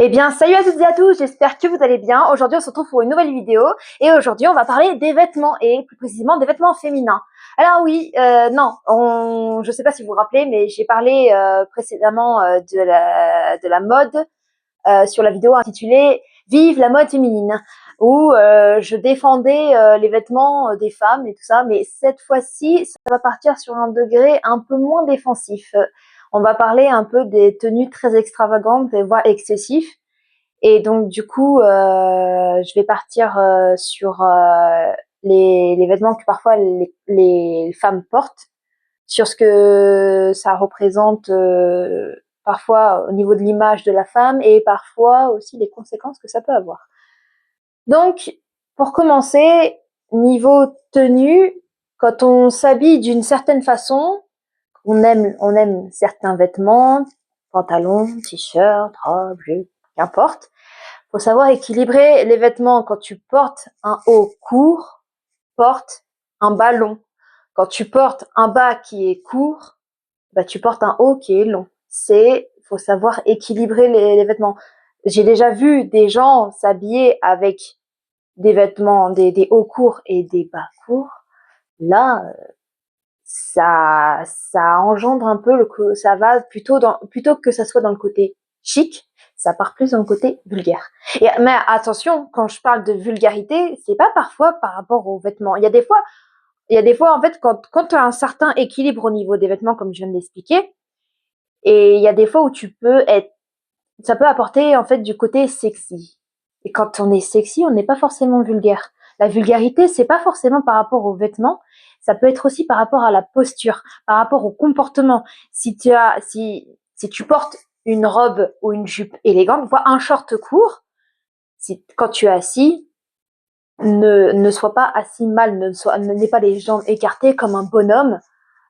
Eh bien, salut à toutes et à tous, j'espère que vous allez bien. Aujourd'hui, on se retrouve pour une nouvelle vidéo et aujourd'hui, on va parler des vêtements et plus précisément des vêtements féminins. Alors oui, je sais pas si vous vous rappelez, mais j'ai parlé précédemment de la mode sur la vidéo intitulée Vive la mode féminine, où je défendais les vêtements des femmes et tout ça, mais cette fois-ci, ça va partir sur un degré un peu moins défensif. On va parler un peu des tenues très extravagantes et voire excessives. Et donc du coup, je vais partir sur les vêtements que parfois les femmes portent, sur ce que ça représente parfois au niveau de l'image de la femme et parfois aussi les conséquences que ça peut avoir. Donc, pour commencer, niveau tenue, quand on s'habille d'une certaine façon, on aime certains vêtements, pantalons, t-shirts, robes, jupes, qu'importe. Faut savoir équilibrer les vêtements. Quand tu portes un haut court, porte un bas long. Quand tu portes un bas qui est court, bah, tu portes un haut qui est long. Faut savoir équilibrer les vêtements. J'ai déjà vu des gens s'habiller avec des vêtements, des hauts courts et des bas courts. Là, ça engendre un peu ça va plutôt que ça soit dans le côté chic, ça part plus dans le côté vulgaire. Mais attention, quand je parle de vulgarité, c'est pas parfois par rapport aux vêtements. Il y a des fois, en fait, quand tu as un certain équilibre au niveau des vêtements, comme je viens de l'expliquer, et il y a des fois où ça peut apporter, en fait, du côté sexy. Et quand on est sexy, on n'est pas forcément vulgaire. La vulgarité, c'est pas forcément par rapport aux vêtements, ça peut être aussi par rapport à la posture, par rapport au comportement. Si tu portes une robe ou une jupe élégante, voire un short court, quand tu es assis, ne sois pas assis mal, n'aie pas les jambes écartées comme un bonhomme.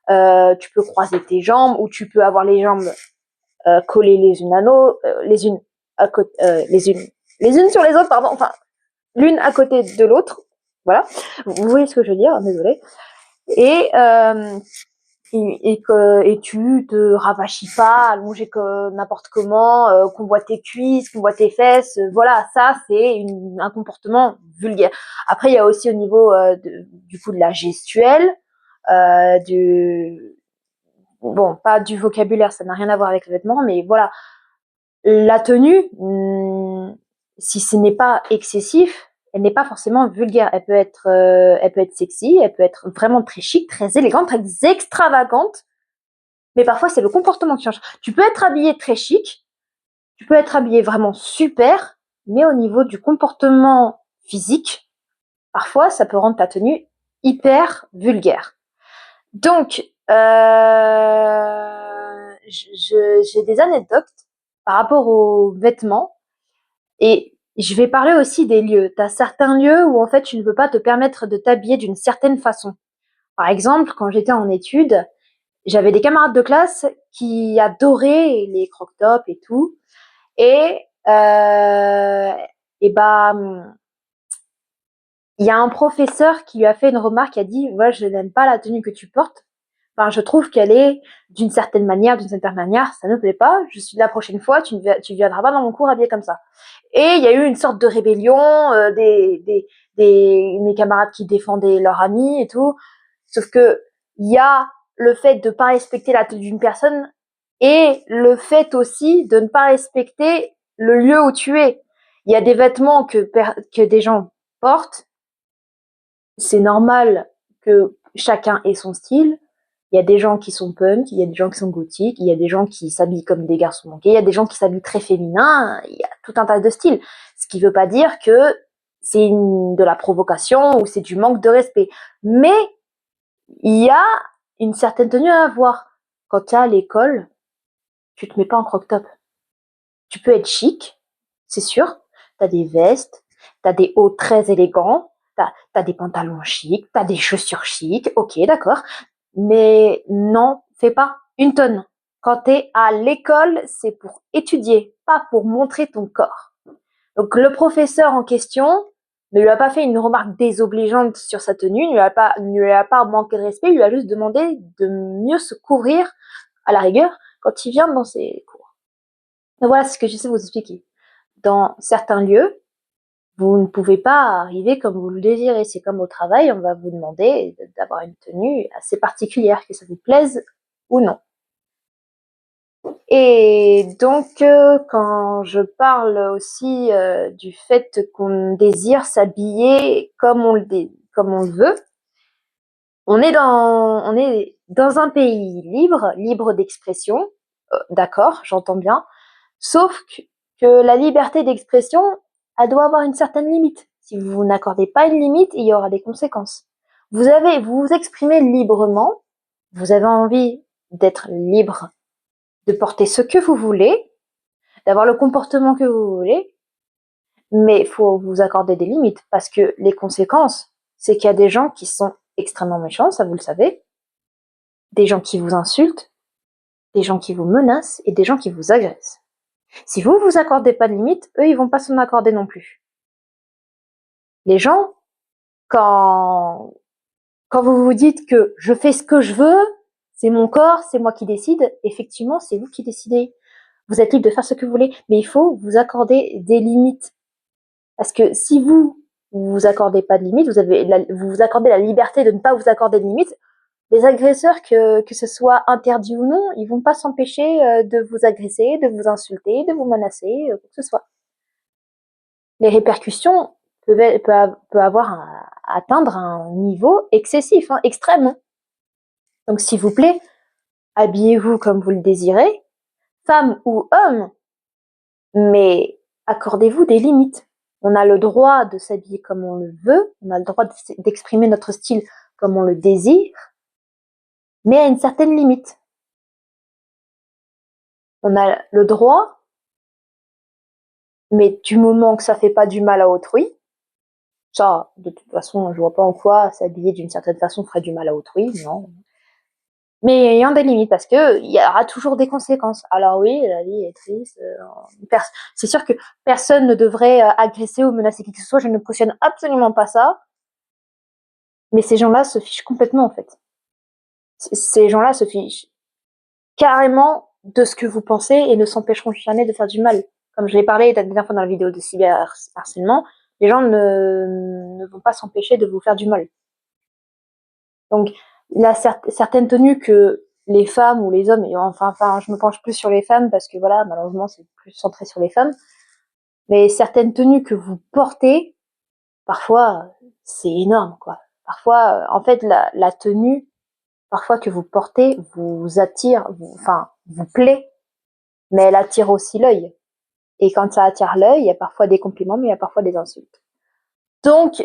Tu peux croiser tes jambes ou tu peux avoir les jambes collées les unes à côté, les unes sur les autres, pardon, enfin l'une à côté de l'autre. Voilà, vous voyez ce que je veux dire, désolé. Et et tu te ravachis pas, allongé comme n'importe comment, qu'on voit tes cuisses, qu'on voit tes fesses. Voilà, ça c'est un comportement vulgaire. Après, il y a aussi au niveau du coup de la gestuelle, bon, pas du vocabulaire, ça n'a rien à voir avec les vêtements, mais voilà, la tenue, si ce n'est pas excessif, elle n'est pas forcément vulgaire. Elle peut être sexy, elle peut être vraiment très chic, très élégante, très extravagante. Mais parfois, c'est le comportement qui change. Tu peux être habillé très chic, tu peux être habillé vraiment super, mais au niveau du comportement physique, parfois, ça peut rendre ta tenue hyper vulgaire. Donc, j'ai des anecdotes par rapport aux vêtements et je vais parler aussi des lieux. Tu as certains lieux où en fait tu ne peux pas te permettre de t'habiller d'une certaine façon. Par exemple, quand j'étais en études, j'avais des camarades de classe qui adoraient les croc-tops et tout. Et, et bah, il y a un professeur qui lui a fait une remarque, qui a dit, ouais, je n'aime pas la tenue que tu portes. Enfin, je trouve qu'elle est d'une certaine manière, ça ne me plaît pas. Je suis de la prochaine fois, tu viendras pas dans mon cours habillé comme ça. Et il y a eu une sorte de rébellion, mes camarades qui défendaient leur ami et tout. Sauf que il y a le fait de pas respecter la tenue d'une personne et le fait aussi de ne pas respecter le lieu où tu es. Il y a des vêtements que des gens portent. C'est normal que chacun ait son style. Il y a des gens qui sont punk, il y a des gens qui sont gothiques, il y a des gens qui s'habillent comme des garçons manqués, il y a des gens qui s'habillent très féminins, il y a tout un tas de styles. Ce qui veut pas dire que c'est de la provocation ou c'est du manque de respect. Mais il y a une certaine tenue à avoir. Quand tu es à l'école, tu te mets pas en croc-top. Tu peux être chic, c'est sûr. Tu as des vestes, tu as des hauts très élégants, tu as des pantalons chics, tu as des chaussures chics, ok, d'accord. Mais non, fais pas une tonne. Quand tu es à l'école, c'est pour étudier, pas pour montrer ton corps. Donc le professeur en question ne lui a pas fait une remarque désobligeante sur sa tenue, ne lui a pas manqué de respect, il lui a juste demandé de mieux se couvrir, à la rigueur, quand il vient dans ses cours. Donc voilà ce que j'essaie de vous expliquer. dans certains lieux, vous ne pouvez pas arriver comme vous le désirez. C'est comme au travail, on va vous demander d'avoir une tenue assez particulière, que ça vous plaise ou non. Et donc, quand je parle aussi du fait qu'on désire s'habiller comme on le veut, on est dans un pays libre d'expression, d'accord, j'entends bien, sauf que la liberté d'expression, elle doit avoir une certaine limite. Si vous n'accordez pas une limite, il y aura des conséquences. Vous vous exprimez librement, vous avez envie d'être libre, de porter ce que vous voulez, d'avoir le comportement que vous voulez, mais il faut vous accorder des limites, parce que les conséquences, c'est qu'il y a des gens qui sont extrêmement méchants, ça vous le savez, des gens qui vous insultent, des gens qui vous menacent et des gens qui vous agressent. Si vous vous accordez pas de limites, eux, ils vont pas s'en accorder non plus. Les gens, quand vous vous dites que je fais ce que je veux, c'est mon corps, c'est moi qui décide, effectivement, c'est vous qui décidez. Vous êtes libre de faire ce que vous voulez, mais il faut vous accorder des limites. Parce que si vous vous accordez pas de limites, vous vous accordez la liberté de ne pas vous accorder de limites, les agresseurs, que ce soit interdit ou non, ils vont pas s'empêcher de vous agresser, de vous insulter, de vous menacer, quoi que ce soit. Les répercussions peuvent atteindre un niveau excessif, hein, extrême. Hein. Donc s'il vous plaît, habillez-vous comme vous le désirez, femme ou homme, mais accordez-vous des limites. On a le droit de s'habiller comme on le veut, on a le droit d'exprimer notre style comme on le désire, mais à une certaine limite. On a le droit, mais du moment que ça fait pas du mal à autrui, ça, de toute façon, je vois pas en quoi s'habiller d'une certaine façon ferait du mal à autrui, non. Mais ayant des limites, parce que il y aura toujours des conséquences. Alors oui, la vie est triste. C'est sûr que personne ne devrait agresser ou menacer qui que ce soit. Je ne cautionne absolument pas ça. Mais ces gens-là se fichent complètement, en fait. Ces gens-là se fichent carrément de ce que vous pensez et ne s'empêcheront jamais de faire du mal. Comme je l'ai parlé la dernière fois dans la vidéo de cyberharcèlement, les gens ne vont pas s'empêcher de vous faire du mal. Donc, il y a certaines tenues que les femmes ou les hommes, et enfin, je me penche plus sur les femmes parce que voilà, malheureusement, c'est plus centré sur les femmes. Mais certaines tenues que vous portez, parfois, c'est énorme, quoi. Parfois, en fait, la tenue, parfois que vous portez, vous attire, vous plaît, mais elle attire aussi l'œil. Et quand ça attire l'œil, il y a parfois des compliments, mais il y a parfois des insultes. Donc,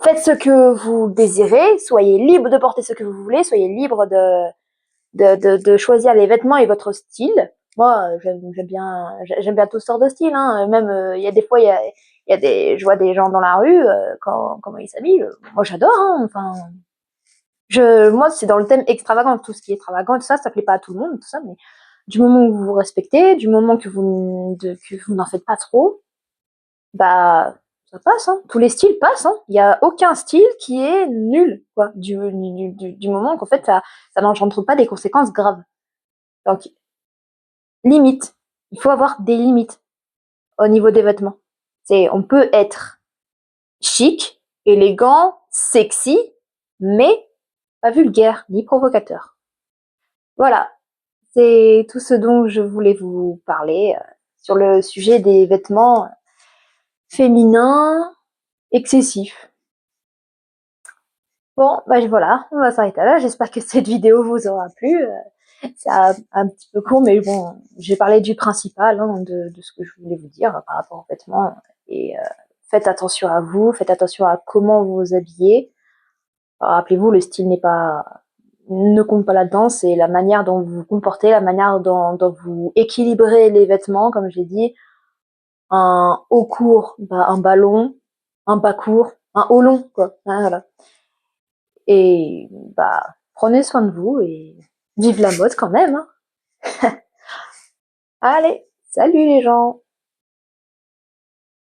faites ce que vous désirez, soyez libre de porter ce que vous voulez, soyez libre de choisir les vêtements et votre style. Moi, j'aime bien tout sortes de styles. Hein. Même, il y a des fois, je vois des gens dans la rue, comment ils s'habillent. Moi, j'adore. Hein. Enfin, moi, c'est dans le thème extravagant. Tout ce qui est extravagant, tout ça, ça plaît pas à tout le monde, tout ça. Mais du moment où vous vous respectez, du moment que vous n'en faites pas trop, bah, ça passe. Hein. Tous les styles passent. Hein. Il y a aucun style qui est nul, quoi. Du moment qu'en fait, ça n'engendre pas des conséquences graves. Donc, limite. Il faut avoir des limites au niveau des vêtements. On peut être chic, élégant, sexy, mais pas vulgaire ni provocateur. Voilà. C'est tout ce dont je voulais vous parler sur le sujet des vêtements féminins excessifs. Bon, bah voilà, on va s'arrêter là. J'espère que cette vidéo vous aura plu. C'est un petit peu court, mais bon, j'ai parlé du principal, hein, de ce que je voulais vous dire par rapport aux vêtements. Et faites attention à vous, faites attention à comment vous vous habillez. Rappelez-vous, le style ne compte pas là-dedans, c'est la manière dont vous vous comportez, la manière dont vous équilibrez les vêtements, comme j'ai dit. Un haut court, bah, un bas long, un bas court, un haut long, quoi. Hein, voilà. Et bah, prenez soin de vous et vive la mode quand même. Hein. Allez, salut les gens!